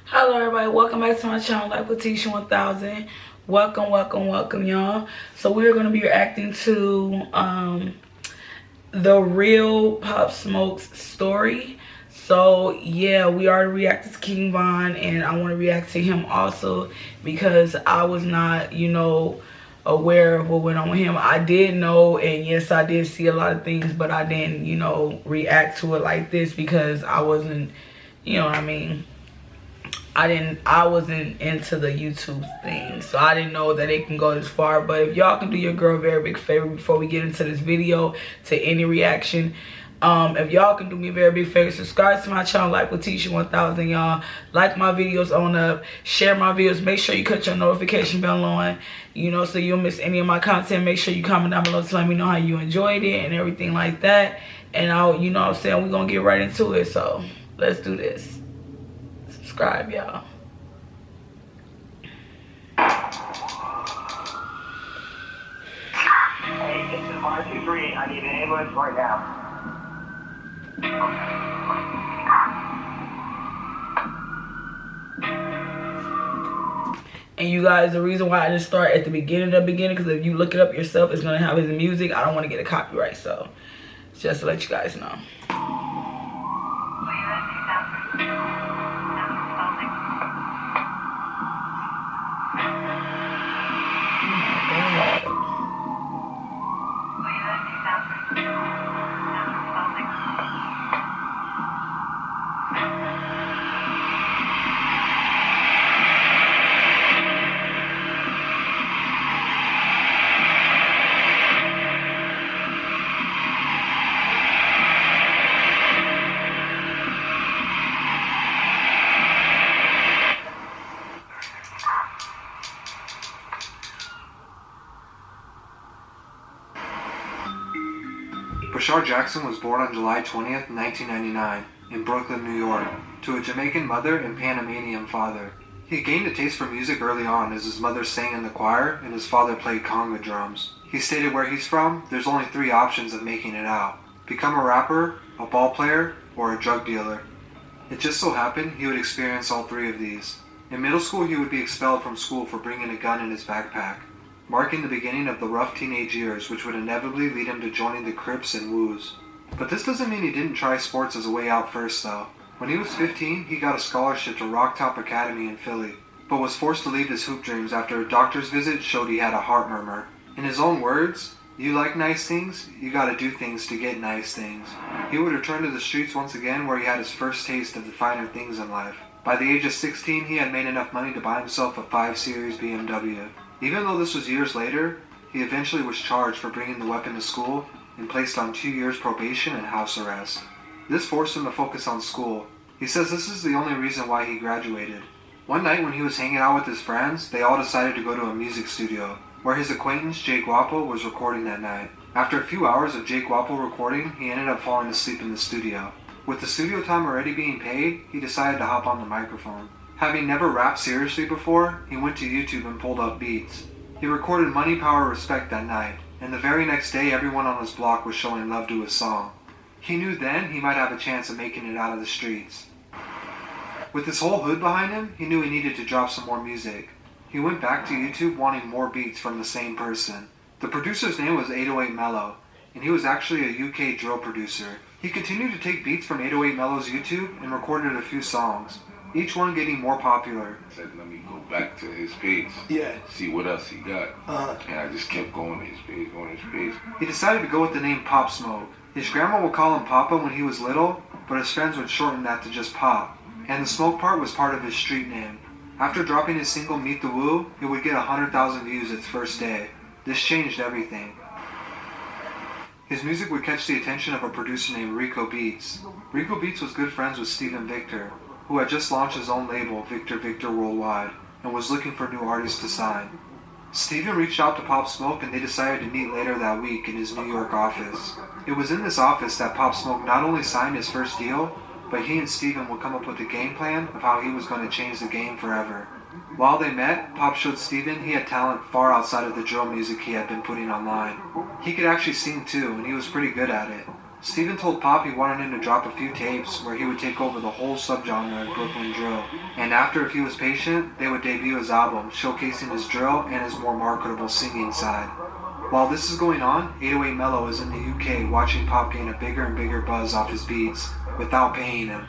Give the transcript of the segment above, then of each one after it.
Hello everybody, welcome back to my channel, like Letitia 1000. Welcome, y'all. So we're gonna be reacting to the real Pop Smoke's story. So yeah, we already reacted to King Von, and I want to react to him also because I was not, aware of what went on with him. I did know, and yes, I did see a lot of things, but I didn't, react to it like this because I wasn't, you know what I mean. I wasn't into the YouTube thing, so I didn't know that it can go this far. But if y'all can do your girl a very big favor before we get into this video, to any reaction, if y'all can do me a very big favor, subscribe to my channel, like Letitia 1000, y'all. Like my videos on up, share my videos, make sure you cut your notification bell on, so you don't miss any of my content. Make sure you comment down below to let me know how you enjoyed it and everything like that. And you know what I'm saying, we're gonna get right into it. So let's do this. Subscribe, y'all. Hey, this is 523. I need an ambulance right now. And you guys, the reason why I just start at the beginning, because if you look it up yourself, it's gonna have his music. I don't want to get a copyright, so just to let you guys know. Bashar Jackson was born on July 20th, 1999, in Brooklyn, New York, to a Jamaican mother and Panamanian father. He gained a taste for music early on as his mother sang in the choir and his father played conga drums. He stated where he's from, there's only 3 options of making it out: become a rapper, a ball player, or a drug dealer. It just so happened he would experience all 3 of these. In middle school, he would be expelled from school for bringing a gun in his backpack, marking the beginning of the rough teenage years, which would inevitably lead him to joining the Crips and Woos. But this doesn't mean he didn't try sports as a way out first, though. When he was 15, he got a scholarship to Rock Top Academy in Philly, but was forced to leave his hoop dreams after a doctor's visit showed he had a heart murmur. In his own words, "You like nice things, you gotta do things to get nice things." He would return to the streets once again, where he had his first taste of the finer things in life. By the age of 16, he had made enough money to buy himself a 5 Series BMW. Even though this was years later, he eventually was charged for bringing the weapon to school and placed on 2 years probation and house arrest. This forced him to focus on school. He says this is the only reason why he graduated. One night when he was hanging out with his friends, they all decided to go to a music studio, where his acquaintance Jake Guapo was recording that night. After a few hours of Jake Guapo recording, he ended up falling asleep in the studio. With the studio time already being paid, he decided to hop on the microphone. Having never rapped seriously before, he went to YouTube and pulled up beats. He recorded Money, Power, Respect that night, and the very next day everyone on his block was showing love to his song. He knew then he might have a chance of making it out of the streets. With his whole hood behind him, he knew he needed to drop some more music. He went back to YouTube wanting more beats from the same person. The producer's name was 808 Mello, and he was actually a UK drill producer. He continued to take beats from 808 Mello's YouTube and recorded a few songs, each one getting more popular. I said, let me go back to his page. Yeah. See what else he got. And I just kept going to his page, He decided to go with the name Pop Smoke. His grandma would call him Papa when he was little, but his friends would shorten that to just Pop. And the Smoke part was part of his street name. After dropping his single Meet the Woo, it would get 100,000 views its first day. This changed everything. His music would catch the attention of a producer named Rico Beats. Rico Beats was good friends with Steven Victor, who had just launched his own label, Victor Worldwide, and was looking for new artists to sign. Steven reached out to Pop Smoke and they decided to meet later that week in his New York office. It was in this office that Pop Smoke not only signed his first deal, but he and Steven would come up with a game plan of how he was going to change the game forever. While they met, Pop showed Steven he had talent far outside of the drill music he had been putting online. He could actually sing too, and he was pretty good at it. Steven told Pop he wanted him to drop a few tapes where he would take over the whole subgenre of Brooklyn drill, and after if he was patient, they would debut his album, showcasing his drill and his more marketable singing side. While this is going on, 808 Mello is in the UK watching Pop gain a bigger and bigger buzz off his beats, without paying him.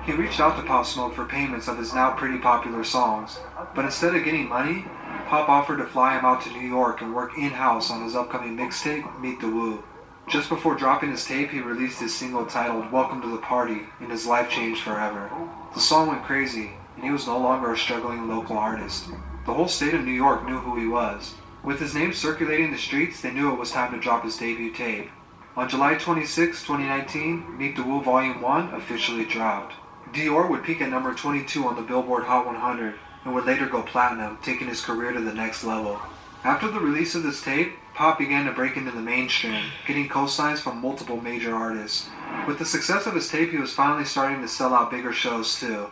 He reached out to Pop Smoke for payments of his now pretty popular songs, but instead of getting money, Pop offered to fly him out to New York and work in-house on his upcoming mixtape, Meet the Woo. Just before dropping his tape, he released his single titled Welcome to the Party, and his life changed forever. The song went crazy, and he was no longer a struggling local artist. The whole state of New York knew who he was. With his name circulating the streets, they knew it was time to drop his debut tape. On July 26, 2019, Meet the Woo Volume 1 officially dropped. Dior would peak at number 22 on the Billboard Hot 100, and would later go platinum, taking his career to the next level. After the release of this tape, Pop began to break into the mainstream, getting co-signs from multiple major artists. With the success of his tape, he was finally starting to sell out bigger shows too.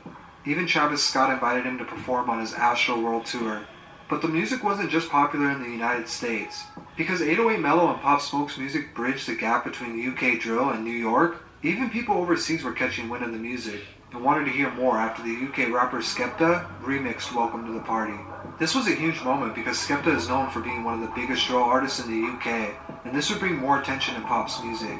Even Travis Scott invited him to perform on his Astro World Tour. But the music wasn't just popular in the United States. Because 808 Mello and Pop Smoke's music bridged the gap between UK drill and New York, even people overseas were catching wind of the music and wanted to hear more after the UK rapper Skepta remixed Welcome to the Party. This was a huge moment because Skepta is known for being one of the biggest drill artists in the UK, and this would bring more attention to Pop's music.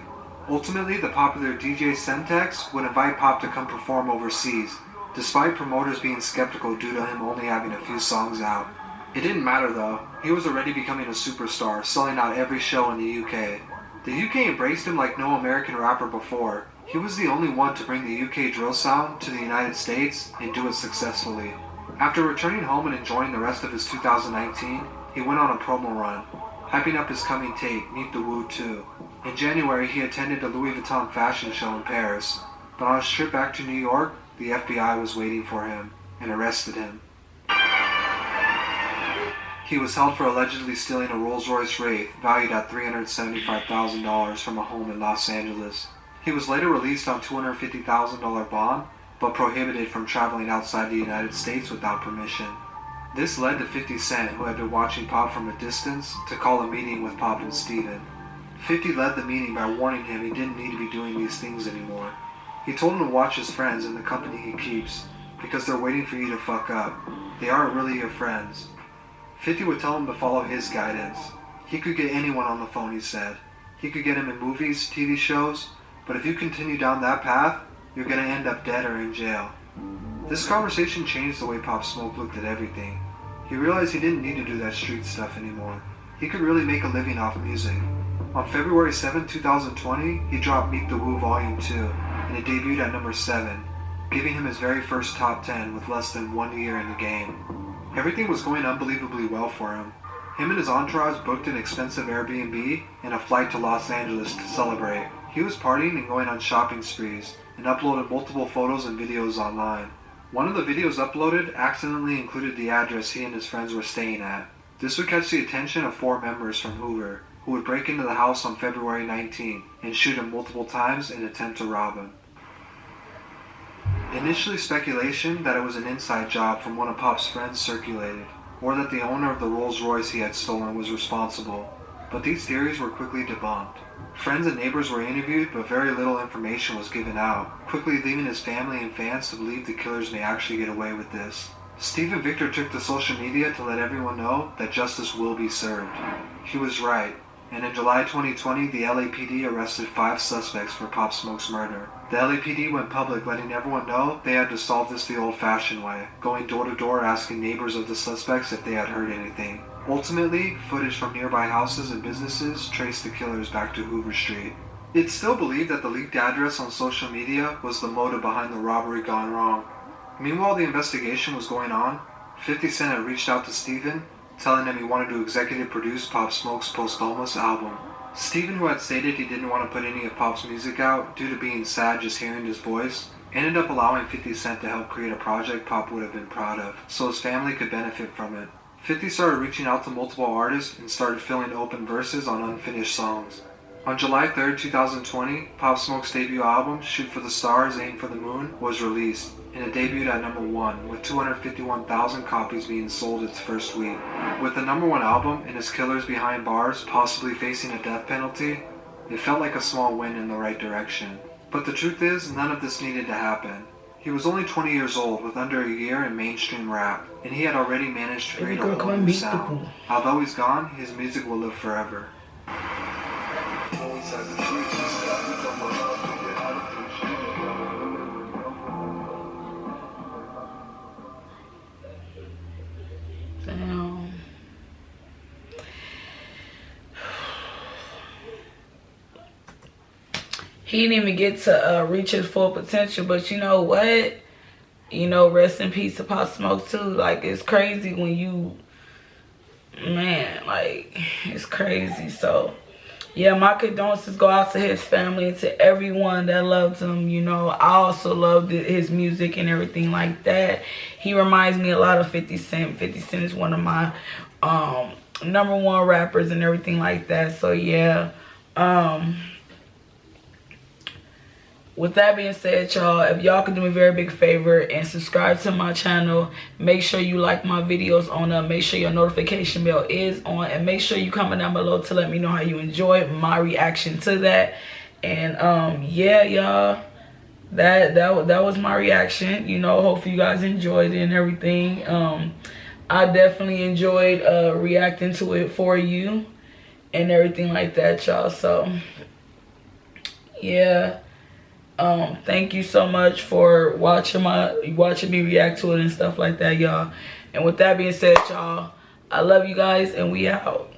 Ultimately, the popular DJ Semtex would invite Pop to come perform overseas, despite promoters being skeptical due to him only having a few songs out. It didn't matter though, he was already becoming a superstar, selling out every show in the UK. The UK embraced him like no American rapper before. He was the only one to bring the UK drill sound to the United States and do it successfully. After returning home and enjoying the rest of his 2019, he went on a promo run, hyping up his coming tape, Meet the Woo 2. In January, he attended a Louis Vuitton fashion show in Paris, but on his trip back to New York, the FBI was waiting for him and arrested him. He was held for allegedly stealing a Rolls-Royce Wraith valued at $375,000 from a home in Los Angeles. He was later released on $250,000 bond, but prohibited from traveling outside the United States without permission. This led to 50 Cent, who had been watching Pop from a distance, to call a meeting with Pop and Steven. 50 led the meeting by warning him he didn't need to be doing these things anymore. He told him to watch his friends and the company he keeps, because they're waiting for you to fuck up. They aren't really your friends. 50 would tell him to follow his guidance. He could get anyone on the phone, he said. He could get him in movies, TV shows, but if you continue down that path, you're gonna end up dead or in jail. This conversation changed the way Pop Smoke looked at everything. He realized he didn't need to do that street stuff anymore. He could really make a living off music. On February 7, 2020, he dropped Meet the Woo Volume 2, and it debuted at number 7, giving him his very first top 10 with less than 1 year in the game. Everything was going unbelievably well for him. Him and his entourage booked an expensive Airbnb and a flight to Los Angeles to celebrate. He was partying and going on shopping sprees, and uploaded multiple photos and videos online. One of the videos uploaded accidentally included the address he and his friends were staying at. This would catch the attention of 4 members from Hoover, who would break into the house on February 19 and shoot him multiple times in an attempt to rob him. Initially, speculation that it was an inside job from one of Pop's friends circulated, or that the owner of the Rolls Royce he had stolen was responsible, but these theories were quickly debunked. Friends and neighbors were interviewed, but very little information was given out, quickly leaving his family and fans to believe the killers may actually get away with this. Stephen Victor took to social media to let everyone know that justice will be served. He was right, and in July 2020, the LAPD arrested 5 suspects for Pop Smoke's murder. The LAPD went public, letting everyone know they had to solve this the old-fashioned way, going door to door asking neighbors of the suspects if they had heard anything. Ultimately, footage from nearby houses and businesses traced the killers back to Hoover Street. It's still believed that the leaked address on social media was the motive behind the robbery gone wrong. Meanwhile, the investigation was going on. 50 Cent had reached out to Steven, telling him he wanted to executive produce Pop Smoke's posthumous album. Steven, who had stated he didn't want to put any of Pop's music out due to being sad just hearing his voice, ended up allowing 50 Cent to help create a project Pop would have been proud of, so his family could benefit from it. 50 started reaching out to multiple artists and started filling open verses on unfinished songs. On July 3, 2020, Pop Smoke's debut album, Shoot for the Stars, Aim for the Moon, was released, and it debuted at number 1, with 251,000 copies being sold its first week. With the number 1 album and his killers behind bars possibly facing a death penalty, It felt like a small win in the right direction. But the truth is, none of this needed to happen. He was only 20 years old with under a year in mainstream rap, and he had already managed to create a whole new sound. Although he's gone, his music will live forever. Damn. He didn't even get to reach his full potential, but you know what? You know, rest in peace to Pop Smoke too. Like, it's crazy when you, man, like, it's crazy. So, yeah, my condolences go out to his family and to everyone that loved him. You know, I also loved his music and everything like that. He reminds me a lot of 50 Cent. 50 Cent is one of my #1 rappers and everything like that. So, yeah. With that being said, y'all, if y'all could do me a very big favor and subscribe to my channel, make sure you like my videos on up, make sure your notification bell is on, and make sure you comment down below to let me know how you enjoyed my reaction to that. And yeah, y'all, that was my reaction. You know, hopefully you guys enjoyed it and everything. I definitely enjoyed reacting to it for you and everything like that, y'all. So yeah. Thank you so much for watching me react to it and stuff like that, y'all. And with that being said, y'all, I love you guys and we out.